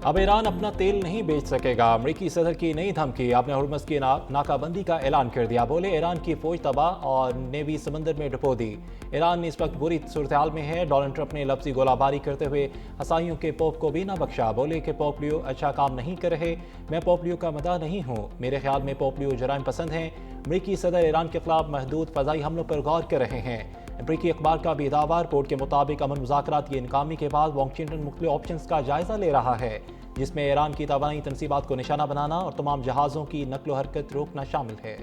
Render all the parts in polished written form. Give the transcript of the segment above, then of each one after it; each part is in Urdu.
اب ایران اپنا تیل نہیں بیچ سکے گا، امریکی صدر کی نئی دھمکی، آپ نے ہرمز کی ناکہ بندی کا اعلان کر دیا، بولے ایران کی فوج تباہ اور نیوی سمندر میں ڈبو دی۔ ایران اس وقت بری صورتحال میں ہے، ڈونلڈ ٹرمپ نے لفظی گولہ باری کرتے ہوئے عیسائیوں کے پوپ کو بھی نہ بخشا، بولے کہ پوپ لیو اچھا کام نہیں کر رہے، میں پوپ لیو کا مداح نہیں ہوں، میرے خیال میں پوپ لیو جرائم پسند ہیں۔ امریکی صدر ایران کے خلاف محدود فضائی حملوں پر غور کر رہے ہیں۔ امریکی اخبار کا بھی دعویٰ، رپورٹ کے مطابق امن مذاکرات کی ناکامی کے بعد واشنگٹن مختلف آپشنز کا جائزہ لے رہا ہے، جس میں ایران کی توانائی تنصیبات کو نشانہ بنانا اور تمام جہازوں کی نقل و حرکت روکنا شامل ہے۔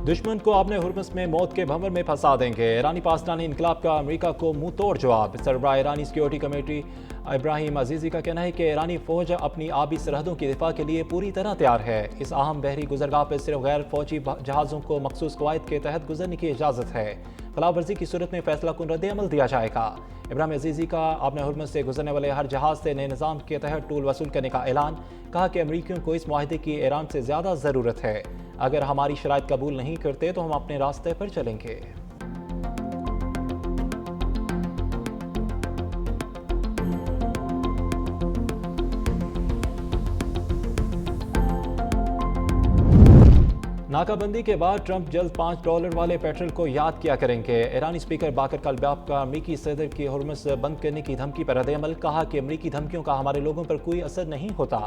دشمن کو اپنے ہرمز میں موت کے بھنور میں پھنسا دیں گے، ایرانی پاسداران انقلاب کا امریکہ کو منہ توڑ جواب۔ سربراہ ایرانی سیکیورٹی کمیٹی ابراہیم عزیزی کا کہنا ہے کہ ایرانی فوج اپنی آبی سرحدوں کی دفاع کے لیے پوری طرح تیار ہے، اس اہم بحری گزرگاہ پر صرف غیر فوجی جہازوں کو مخصوص قواعد کے تحت گزرنے کی اجازت ہے، خلاف ورزی کی صورت میں فیصلہ کن رد عمل دیا جائے گا۔ ابراہیم عزیزی کا آبِ ہرمز سے گزرنے والے ہر جہاز سے نئے نظام کے تحت ٹول وصول کرنے کا اعلان، کہا کہ امریکیوں کو اس معاہدے کی ایران سے زیادہ ضرورت ہے، اگر ہماری شرائط قبول نہیں کرتے تو ہم اپنے راستے پر چلیں گے۔ ناکہ بندی کے بعد ٹرمپ جلد $5 والے پیٹرول کو یاد کیا کریں گے، ایرانی سپیکر باقر کلباف کا امریکی صدر کی ہرمز بند کرنے کی دھمکی پر رد عمل، کہا کہ امریکی دھمکیوں کا ہمارے لوگوں پر کوئی اثر نہیں ہوتا،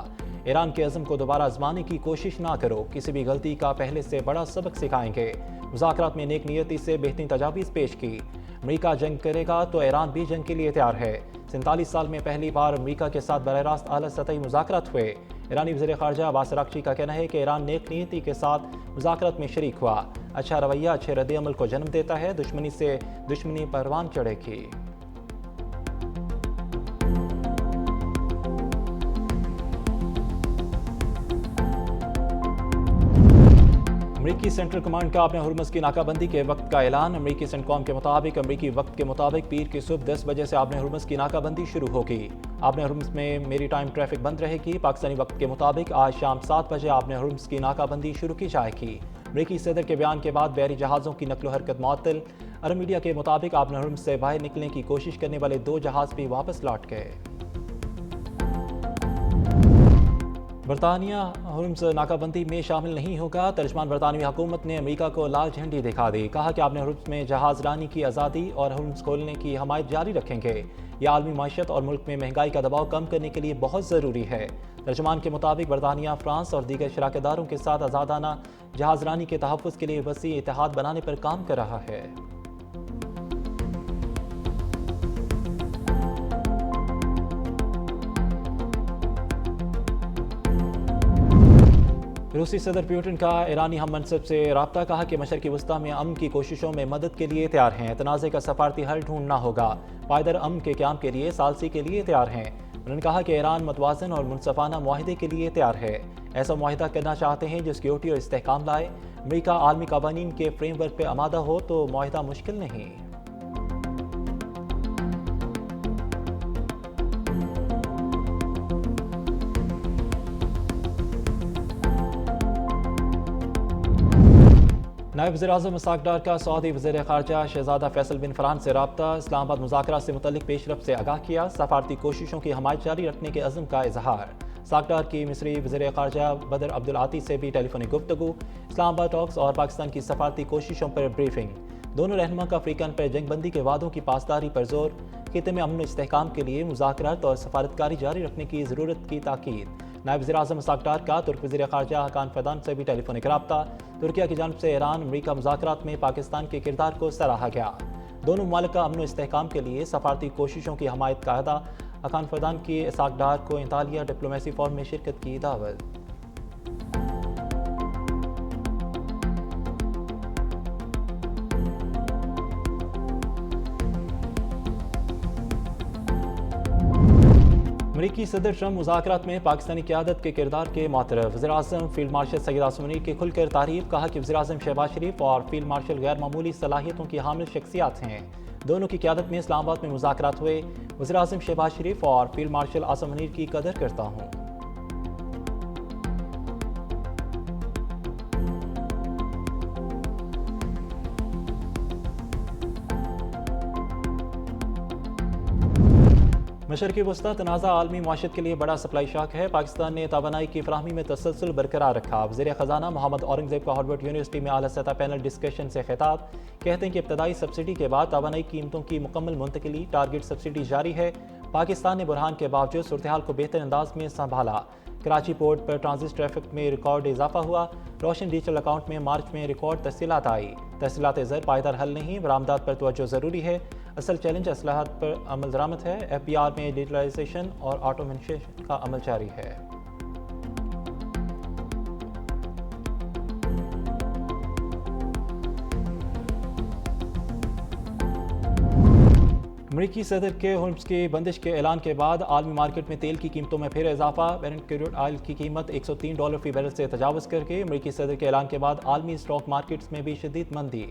ایران کے عزم کو دوبارہ آزمانے کی کوشش نہ کرو، کسی بھی غلطی کا پہلے سے بڑا سبق سکھائیں گے۔ مذاکرات میں نیک نیتی سے بہترین تجاویز پیش کی، امریکہ جنگ کرے گا تو ایران بھی جنگ کے لیے تیار ہے۔ 47 سال میں پہلی بار امریکہ کے ساتھ براہ راست اعلیٰ سطحی مذاکرات ہوئے۔ ایرانی وزیر خارجہ عباس اراغچی کا کہنا ہے کہ ایران نیک نیتی کے ساتھ مذاکرات میں شریک ہوا، اچھا رویہ اچھے رد عمل کو جنم دیتا ہے، دشمنی سے دشمنی پروان چڑھے گی۔ امریکی سینٹرل کمانڈ کا اپنے ہرمز کی ناکہ بندی کے وقت کا اعلان، امریکی سینٹکام کے مطابق امریکی وقت کے مطابق پیر کی صبح 10 بجے سے اپنے ہرمز کی ناکہ بندی شروع ہوگی، اپنے ہرمز میں میری ٹائم ٹریفک بند رہے گی۔ پاکستانی وقت کے مطابق آج شام 7 بجے اپنے ہرمز کی ناکہ بندی شروع کی جائے گی۔ امریکی صدر کے بیان کے بعد بحری جہازوں کی نقل و حرکت معطل، عرب میڈیا کے مطابق اپنے ہرمز سے باہر نکلنے کی کوشش کرنے والے 2 جہاز بھی واپس لوٹ گئے۔ برطانیہ ہرمز ناکہ بندی میں شامل نہیں ہوگا، ترجمان برطانوی حکومت نے امریکہ کو لال جھنڈی دکھا دی، کہا کہ اپنے ہرمز میں جہاز رانی کی آزادی اور ہرمز کھولنے کی حمایت جاری رکھیں گے، یہ عالمی معیشت اور ملک میں مہنگائی کا دباؤ کم کرنے کے لیے بہت ضروری ہے۔ ترجمان کے مطابق برطانیہ، فرانس اور دیگر شراکت داروں کے ساتھ آزادانہ جہاز رانی کے تحفظ کے لیے وسیع اتحاد بنانے پر کام کر رہا ہے۔ روسی صدر پیوٹن کا ایرانی ہم منصب سے رابطہ، کہا کہ مشرقی وسطی میں امن کی کوششوں میں مدد کے لیے تیار ہیں، تنازع کا سفارتی حل ڈھونڈنا ہوگا، پائیدار امن کے قیام کے لیے ثالثی کے لیے تیار ہیں۔ انہوں نے کہا کہ ایران متوازن اور منصفانہ معاہدے کے لیے تیار ہے، ایسا معاہدہ کرنا چاہتے ہیں جو سیکیورٹی اور استحکام لائے، امریکہ عالمی قوانین کے فریم ورک پہ آمادہ ہو تو معاہدہ مشکل نہیں۔ نائب وزیر اعظم اسحاق ڈار کا سعودی وزیر خارجہ شہزادہ فیصل بن فرحان سے رابطہ، اسلام آباد مذاکرات سے متعلق پیش رفت سے آگاہ کیا، سفارتی کوششوں کی حمایت جاری رکھنے کے عزم کا اظہار۔ اسحاق ڈار کی مصری وزیر خارجہ بدر عبدالعاطی سے بھی ٹیلی فونک گفتگو، اسلام آباد ٹاکس اور پاکستان کی سفارتی کوششوں پر بریفنگ، دونوں رہنما کا افریقن پر جنگ بندی کے وعدوں کی پاسداری پر زور، خطے میں امن و استحکام کے لیے مذاکرات اور سفارتکاری جاری رکھنے کی ضرورت کی تاکید۔ نائب وزیر اعظم اسحاق ڈار کا ترک وزیر خارجہ حکان فیدان سے بھی ٹیلی فونک رابطہ، ترکیہ کی جانب سے ایران امریکہ مذاکرات میں پاکستان کے کردار کو سراہا گیا، دونوں ممالک کا امن و استحکام کے لیے سفارتی کوششوں کی حمایت کا عہدہ، حکان فیدان کی اسحاق ڈار کو انطالیہ ڈپلومیسی فورم میں شرکت کی دعوت۔ امریکی صدر ٹرمپ مذاکرات میں پاکستانی قیادت کے کردار کے معترف، وزیر اعظم فیلڈ مارشل سید عاصم منیر کی کھل کر تعریف، کہا کہ وزیر اعظم شہباز شریف اور فیلڈ مارشل غیر معمولی صلاحیتوں کی حامل شخصیات ہیں، دونوں کی قیادت میں اسلام آباد میں مذاکرات ہوئے، وزیر اعظم شہباز شریف اور فیلڈ مارشل عاصم منیر کی قدر کرتا ہوں۔ مشرقی وسطی تنازع عالمی معیشت کے لیے بڑا سپلائی شاک ہے۔ پاکستان نے توانائی کی فراہمی میں تسلسل برقرار رکھا۔ وزیر خزانہ محمد اورنگزیب کا ہارورڈ یونیورسٹی میں اعلیٰ سطح پینل ڈسکشن سے خطاب۔ کہتے ہیں کہ ابتدائی سبسڈی کے بعد توانائی قیمتوں کی مکمل منتقلی، ٹارگٹ سبسڈی جاری ہے۔ پاکستان نے بحران کے باوجود صورتحال کو بہتر انداز میں سنبھالا۔ کراچی پورٹ پر ٹرانزٹ ٹریفک میں ریکارڈ اضافہ ہوا۔ روشن ڈیجیٹل اکاؤنٹ میں مارچ میں ریکارڈ تحصیلات آئی۔ تحصیلات زر پائیدار حل نہیں، برآمدات پر توجہ ضروری ہے۔ اصل چیلنج اصلاحات پر عمل درآمد ہے۔ ایف بی آر میں ڈیجیٹلائزیشن اور آٹومیشن کا عمل جاری ہے۔ امریکی صدر کے ہولمز کی بندش کے اعلان کے بعد عالمی مارکیٹ میں تیل کی قیمتوں میں پھر اضافہ۔ برنٹ کروڈ آئل کی قیمت $103 فی بیرل سے تجاوز کر گئی۔ امریکی صدر کے اعلان کے بعد عالمی اسٹاک مارکیٹس میں بھی شدید مندی۔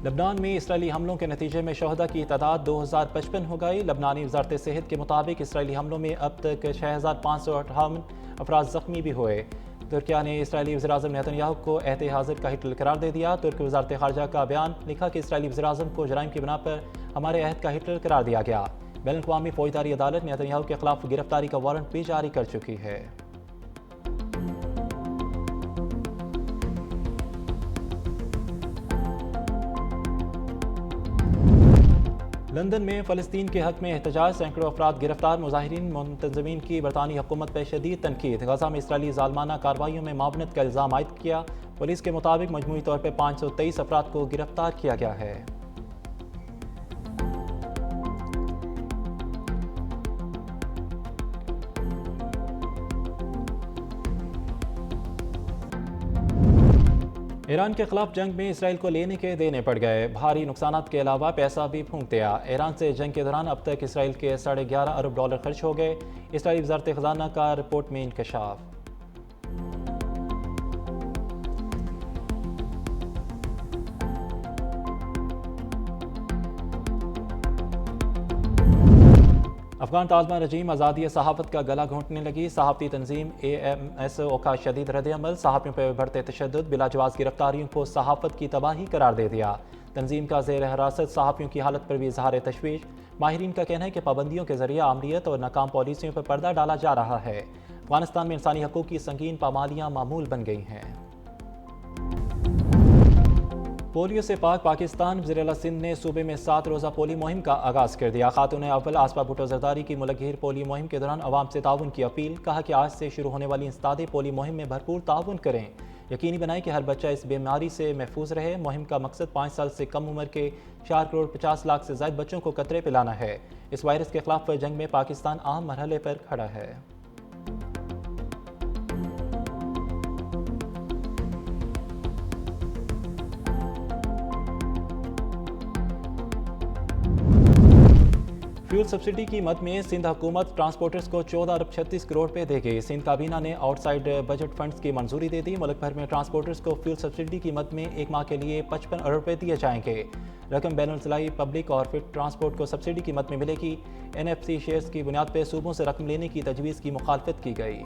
لبنان میں اسرائیلی حملوں کے نتیجے میں شہداء کی تعداد 2055 ہو گئی۔ لبنانی وزارت صحت کے مطابق اسرائیلی حملوں میں اب تک 6558 افراد زخمی بھی ہوئے۔ ترکیہ نے اسرائیلی وزیراعظم نیتن یاہو کو عہد حاضر کا ہٹلر قرار دے دیا۔ ترک وزارت خارجہ کا بیان لکھا کہ اسرائیلی وزیراعظم کو جرائم کی بنا پر ہمارے عہد کا ہٹلر قرار دیا گیا۔ بین الاقوامی فوجداری عدالت نیتن یاہو کے خلاف گرفتاری کا وارنٹ بھی جاری کر چکی ہے۔ لندن میں فلسطین کے حق میں احتجاج، سینکڑوں افراد گرفتار، مظاہرین منتظمین کی برطانوی حکومت پر شدید تنقید۔ غزہ میں اسرائیلی ظالمانہ کارروائیوں میں معاونت کا الزام عائد کیا۔ پولیس کے مطابق مجموعی طور پر 523 افراد کو گرفتار کیا گیا ہے۔ ایران کے خلاف جنگ میں اسرائیل کو لینے کے دینے پڑ گئے۔ بھاری نقصانات کے علاوہ پیسہ بھی پھونک دیا۔ ایران سے جنگ کے دوران اب تک اسرائیل کے $11.5 ارب خرچ ہو گئے۔ اسرائیلی وزارت خزانہ کا رپورٹ میں انکشاف۔ افغان طالبان رجیم آزادی صحافت کا گلا گھونٹنے لگی۔ صحافتی تنظیم AMSO کا شدید رد عمل، صحافیوں پر بڑھتے تشدد، بلا جواز گرفتاریوں کو صحافت کی تباہی قرار دے دیا۔ تنظیم کا زیر حراست صحافیوں کی حالت پر بھی اظہار تشویش۔ ماہرین کا کہنا ہے کہ پابندیوں کے ذریعے آمریت اور ناکام پالیسیوں پر پردہ ڈالا جا رہا ہے۔ افغانستان میں انسانی حقوق کی سنگین پامالیاں معمول بن گئی ہیں۔ پولیو سے پاک پاکستان، وزیر اعلیٰ سندھ نے صوبے میں 7 روزہ پولیو مہم کا آغاز کر دیا۔ خاتون اول آسپا بھٹو زرداری کی ملک گیر پولیو مہم کے دوران عوام سے تعاون کی اپیل۔ کہا کہ آج سے شروع ہونے والی انسداد پولیو مہم میں بھرپور تعاون کریں، یقینی بنائیں کہ ہر بچہ اس بیماری سے محفوظ رہے۔ مہم کا مقصد 5 سال سے کم عمر کے 4.50 کروڑ سے زائد بچوں کو قطرے پلانا ہے۔ اس وائرس کے خلاف جنگ میں پاکستان اہم مرحلے پر کھڑا ہے۔ فیول سبسڈی کی مد میں سندھ حکومت ٹرانسپورٹرز کو 14 ارب 36 کروڑ روپے دے گئی۔ سندھ کابینہ نے آؤٹ سائڈ بجٹ فنڈز کی منظوری دے دی۔ ملک بھر میں ٹرانسپورٹرز کو فیول سبسڈی کی مد میں 1 ماہ کے لیے 55 ارب روپے دیے جائیں گے۔ رقم بین اضلاعی پبلک اور فٹ ٹرانسپورٹ کو سبسڈی کی مد میں ملے گی۔ NFC شیئرز کی بنیاد پر صوبوں سے رقم لینے کی تجویز کی مخالفت کی گئی۔